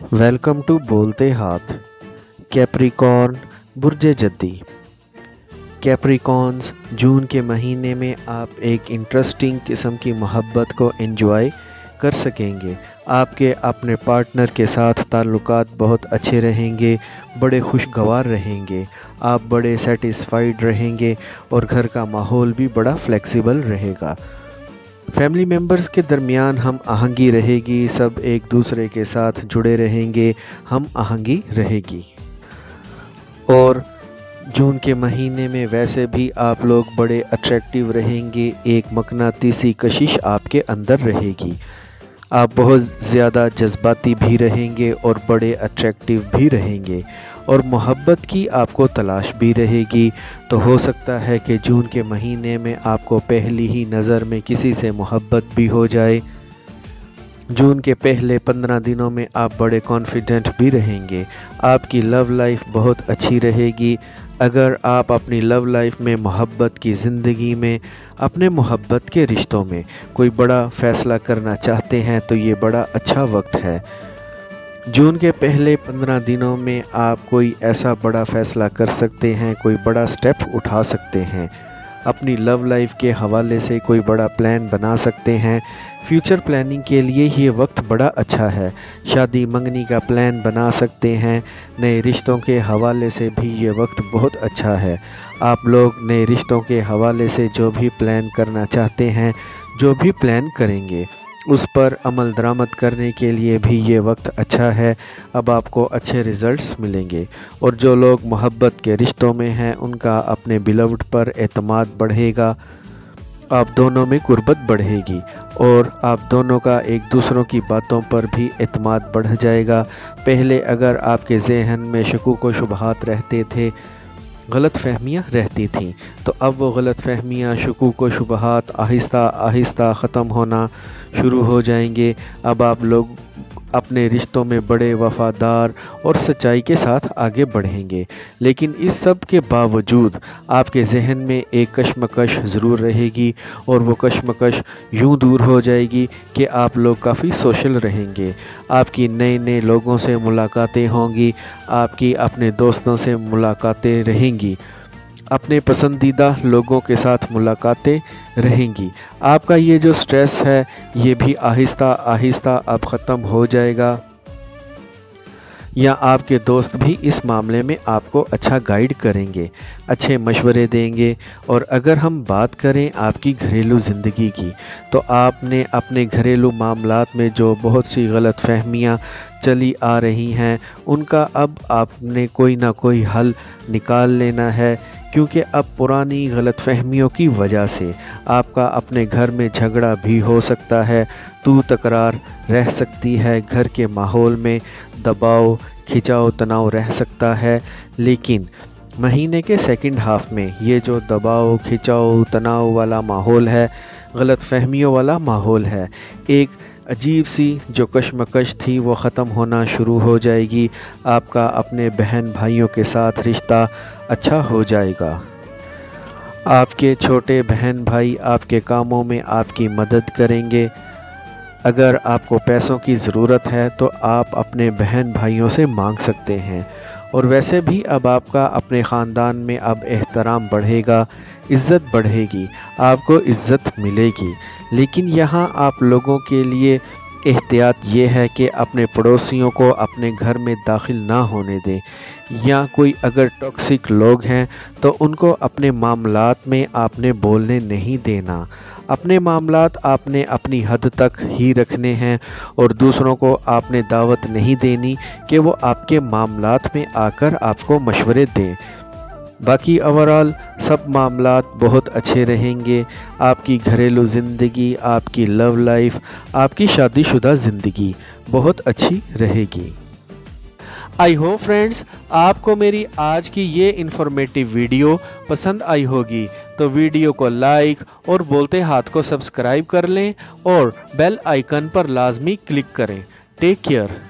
Welcome to बोलते हाथ। Capricorn बुर्ज जद्दी। Capricorns, जून के महीने में आप एक इंटरेस्टिंग किस्म की मोहब्बत को एंजॉय कर सकेंगे। आपके अपने पार्टनर के साथ ताल्लुकात बहुत अच्छे रहेंगे, बड़े खुशगवार रहेंगे, आप बड़े सेटिस्फाइड रहेंगे और घर का माहौल भी बड़ा फ्लेक्सिबल रहेगा। फैमिली मेम्बर्स के दरमियान हम आहंगी रहेगी, सब एक दूसरे के साथ जुड़े रहेंगे, हम आहंगी रहेगी। और जून के महीने में वैसे भी आप लोग बड़े अट्रैक्टिव रहेंगे, एक मकनातीसी कशिश आपके अंदर रहेगी। आप बहुत ज़्यादा जज्बाती भी रहेंगे और बड़े अट्रैक्टिव भी रहेंगे और मोहब्बत की आपको तलाश भी रहेगी। तो हो सकता है कि जून के महीने में आपको पहली ही नज़र में किसी से मोहब्बत भी हो जाए। जून के पहले 15 दिनों में आप बड़े कॉन्फिडेंट भी रहेंगे। आपकी लव लाइफ बहुत अच्छी रहेगी। अगर आप अपनी लव लाइफ में, मोहब्बत की ज़िंदगी में, अपने मोहब्बत के रिश्तों में कोई बड़ा फ़ैसला करना चाहते हैं तो ये बड़ा अच्छा वक्त है। जून के पहले 15 दिनों में आप कोई ऐसा बड़ा फ़ैसला कर सकते हैं, कोई बड़ा स्टेप उठा सकते हैं। अपनी लव लाइफ के हवाले से कोई बड़ा प्लान बना सकते हैं। फ्यूचर प्लानिंग के लिए ये वक्त बड़ा अच्छा है। शादी मंगनी का प्लान बना सकते हैं। नए रिश्तों के हवाले से भी ये वक्त बहुत अच्छा है। आप लोग नए रिश्तों के हवाले से जो भी प्लान करना चाहते हैं, जो भी प्लान करेंगे, उस पर अमल दरामद करने के लिए भी ये वक्त अच्छा है। अब आपको अच्छे रिज़ल्ट्स मिलेंगे और जो लोग मोहब्बत के रिश्तों में हैं उनका अपने बिलव्ड पर एतमाद बढ़ेगा। आप दोनों में कुर्बत बढ़ेगी और आप दोनों का एक दूसरों की बातों पर भी एतमाद बढ़ जाएगा। पहले अगर आपके ज़हन में शकूक व शुबहात रहते थे, गलत फहमियाँ रहती थीं, तो अब वो गलत फहमियाँ, शकूक व शुबहात आहिस्ता आहिस्ता ख़त्म होना शुरू हो जाएंगे। अब आप लोग अपने रिश्तों में बड़े वफ़ादार और सच्चाई के साथ आगे बढ़ेंगे। लेकिन इस सब के बावजूद आपके जहन में एक कशमकश ज़रूर रहेगी और वो कशमकश यूँ दूर हो जाएगी कि आप लोग काफ़ी सोशल रहेंगे। आपकी नए नए लोगों से मुलाकातें होंगी, आपकी अपने दोस्तों से मुलाकातें रहेंगी, अपने पसंदीदा लोगों के साथ मुलाकातें रहेंगी। आपका ये जो स्ट्रेस है ये भी आहिस्ता आहिस्ता अब ख़त्म हो जाएगा, या आपके दोस्त भी इस मामले में आपको अच्छा गाइड करेंगे, अच्छे मशवरे देंगे। और अगर हम बात करें आपकी घरेलू ज़िंदगी की, तो आपने अपने घरेलू मामलात में जो बहुत सी गलत फहमियाँ चली आ रही हैं उनका अब आपने कोई ना कोई हल निकाल लेना है, क्योंकि अब पुरानी गलत फहमियों की वजह से आपका अपने घर में झगड़ा भी हो सकता है, तू तकरार रह सकती है, घर के माहौल में दबाव, खिंचाव, तनाव रह सकता है। लेकिन महीने के सेकंड हाफ में ये जो दबाव, खिंचाव, तनाव वाला माहौल है, गलत फहमियों वाला माहौल है, एक अजीब सी जो कशमकश थी वो ख़त्म होना शुरू हो जाएगी। आपका अपने बहन भाइयों के साथ रिश्ता अच्छा हो जाएगा। आपके छोटे बहन भाई आपके कामों में आपकी मदद करेंगे। अगर आपको पैसों की ज़रूरत है तो आप अपने बहन भाइयों से मांग सकते हैं। और वैसे भी अब आपका अपने ख़ानदान में अब एहतराम बढ़ेगा, इज़्ज़त बढ़ेगी, आपको इज़्ज़त मिलेगी। लेकिन यहाँ आप लोगों के लिए एहतियात ये है कि अपने पड़ोसियों को अपने घर में दाखिल ना होने दें, या कोई अगर टॉक्सिक लोग हैं तो उनको अपने मामलात में आपने बोलने नहीं देना। अपने मामलात आपने अपनी हद तक ही रखने हैं और दूसरों को आपने दावत नहीं देनी कि वो आपके मामलात में आकर आपको मशवरे दें। बाकी ओवरऑल सब मामलात बहुत अच्छे रहेंगे। आपकी घरेलू ज़िंदगी, आपकी लव लाइफ, आपकी शादीशुदा ज़िंदगी बहुत अच्छी रहेगी। आई होप फ्रेंड्स आपको मेरी आज की ये इन्फॉर्मेटिव वीडियो पसंद आई होगी, तो वीडियो को लाइक और बोलते हाथ को सब्सक्राइब कर लें और बेल आइकन पर लाजमी क्लिक करें। Take care.